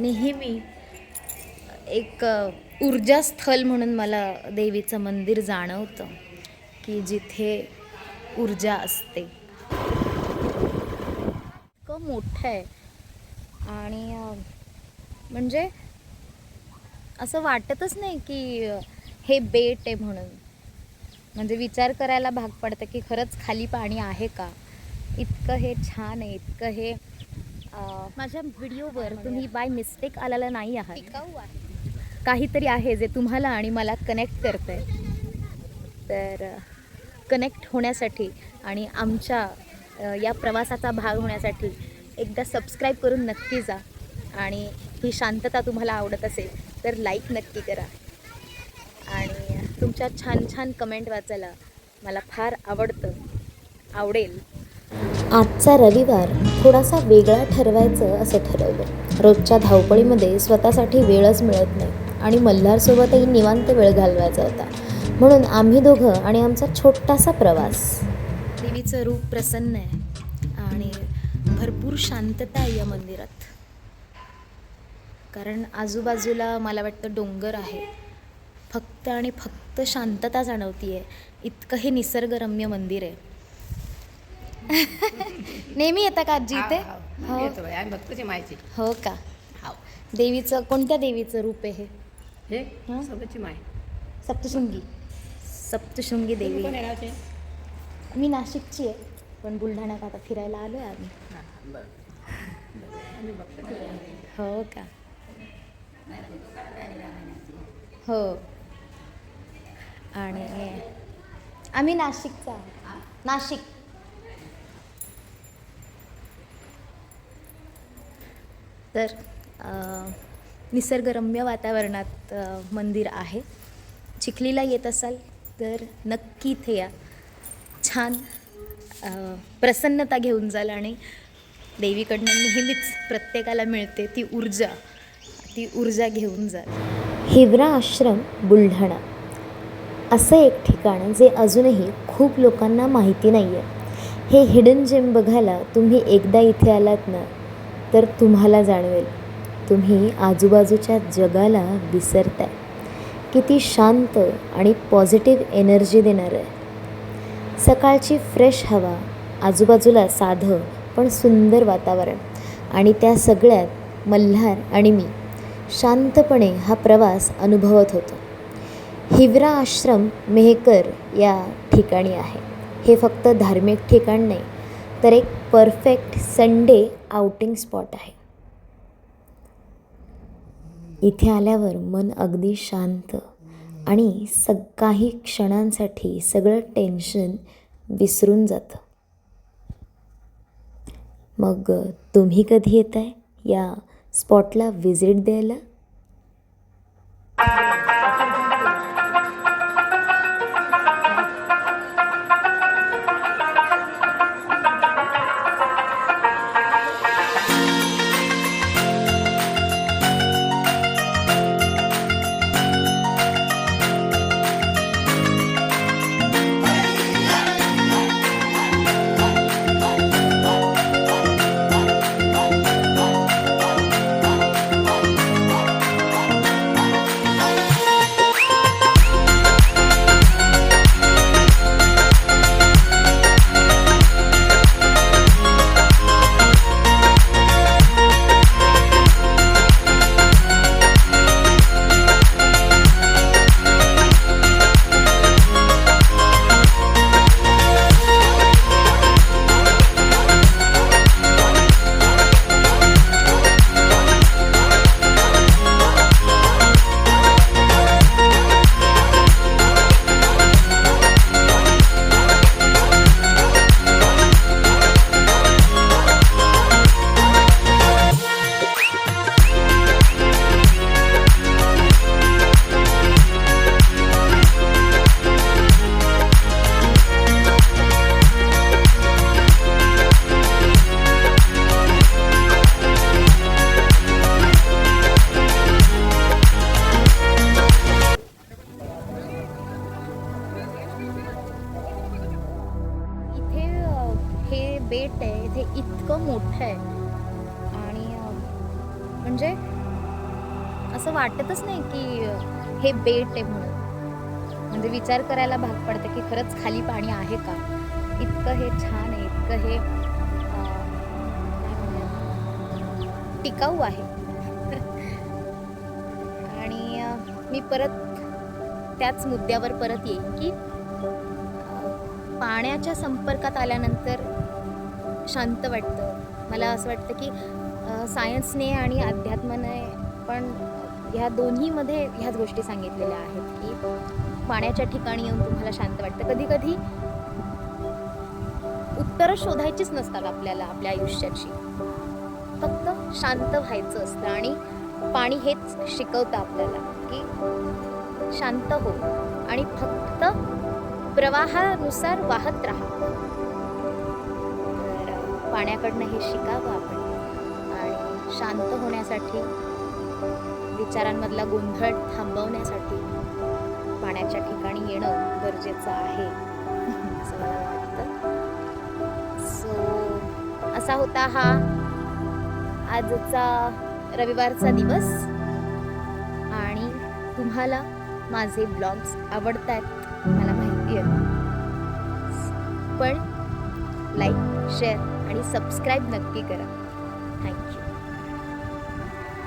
नेहमी एक ऊर्जास्थल म्हणून मला देवीचं मंदिर जाणवतं, की जिथे ऊर्जा असते. इतकं मोठं आहे आणि म्हणजे असं वाटतच नाही की हे बेट आहे म्हणून. म्हणजे विचार करायला भाग पडतं की खरंच खाली पाणी आहे का. इतकं हे छान आहे, इतकं हे माझ्या व्हिडिओवर तुम्ही बाय मिस्टेक आलेला नाही आहात. टिकाऊ आहे, काहीतरी आहे जे तुम्हाला आणि मला कनेक्ट करतं आहे. तर कनेक्ट होण्यासाठी आणि आमच्या या प्रवासाचा भाग होण्यासाठी एकदा सबस्क्राईब करून नक्की जा. आणि ही शांतता तुम्हाला आवडत असेल तर लाईक नक्की करा. आणि तुमच्या छान छान कमेंट वाचायला मला फार आवडेल. आजचा रविवार थोडासा वेगळा ठरवायचं असं ठरवलं. रोजच्या धावपळीमध्ये स्वतःसाठी वेळच मिळत नाही आणि मल्हारसोबतही निवांत वेळ घालवायचा होता. म्हणून आम्ही दोघं आणि आमचा छोटासा प्रवास. देवीचं रूप प्रसन्न आहे आणि भरपूर शांतता आहे या मंदिरात. कारण आजूबाजूला मला वाटतं डोंगर आहे. फक्त आणि फक्त शांतता जाणवती आहे. इतकं हे निसर्गरम्य मंदिर आहे. नेहमी येता का आजी इथे? हो का? देवीचं कोणत्या देवीचं रूप आहे हे? सप्तशृंगी देवी. मी नाशिकची आहे, पण बुलढाण्यात आता फिरायला आलो आहे आम्ही. हो का? हो. आणि आम्ही नाशिकचा आहोत. नाशिक. तर निसर्गरम्य वातावरणात मंदिर आहे. चिखलीला येत असाल तर नक्की इथे या. छान प्रसन्नता घेऊन जाल आणि देवीकडनं नेहमीच प्रत्येकाला मिळते ती ऊर्जा घेऊन जाल. हिवरा आश्रम बुलढाणा असं एक ठिकाण जे अजूनही खूप लोकांना माहिती नाही आहे. हे हिडन जेम बघायला तुम्ही एकदा इथे आलात ना तर तुम्हाला जाणवेल तुम्ही आजूबाजूच्या जगाला विसरताय. किती शांत आणि पॉझिटिव्ह एनर्जी देणार आहे. सकाळची फ्रेश हवा, आजूबाजूला साधं पण सुंदर वातावरण आणि त्या सगळ्यात मल्हार आणि मी शांतपणे हा प्रवास अनुभवत होतो. हिवरा आश्रम मेहकर या ठिकाणी आहे. हे फक्त धार्मिक ठिकाण नाही तर एक परफेक्ट संडे आउटिंग स्पॉट आहे. इथे आल्यावर मन अगदी शांत आणि काही क्षणांसाठी सगळं टेन्शन विसरून जातं. मग तुम्ही कधी येताय या स्पॉटला व्हिजिट द्यायला? बेट आहे इथे इतकं मोठं आहे आणि म्हणजे असं वाटतच नाही की हे बेट आहे म्हणून. म्हणजे विचार करायला भाग पडतं की खरंच खाली पाणी आहे का? इतकं हे छान आहे, इतकं हे काय म्हणूयात, टिकाऊ आहे. आणि मी परत त्याच मुद्द्यावर परत येईन की पाण्याच्या संपर्कात आल्यानंतर शांत वाटतं. मला असं वाटतं की सायन्सने आणि अध्यात्माने पण ह्या दोन्हीमध्ये ह्याच गोष्टी सांगितलेल्या आहेत की पाण्याच्या ठिकाणी येऊन तुम्हाला शांत वाटतं. कधी-कधी उत्तरं शोधायचीच नसतात आपल्याला आपल्या आयुष्याची. फक्त शांत व्हायचं असतं आणि पाणी हेच शिकवतं आपल्याला की शांत हो आणि फक्त प्रवाहानुसार वाहत राहा. तर पाण्याकडनं हे शिकावं आपण आणि शांत होण्यासाठी, विचारांमधला गोंधळ थांबवण्यासाठी पाण्याच्या ठिकाणी येणं गरजेचं आहे असं मला वाटतं. सो असा होता हा आजचा रविवारचा दिवस आणि तुम्हाला माझे ब्लॉग्स आवडतात मला माहिती आहे. पण लाईक, शेअर आणि सबस्क्राईब नक्की करा. थँक्यू.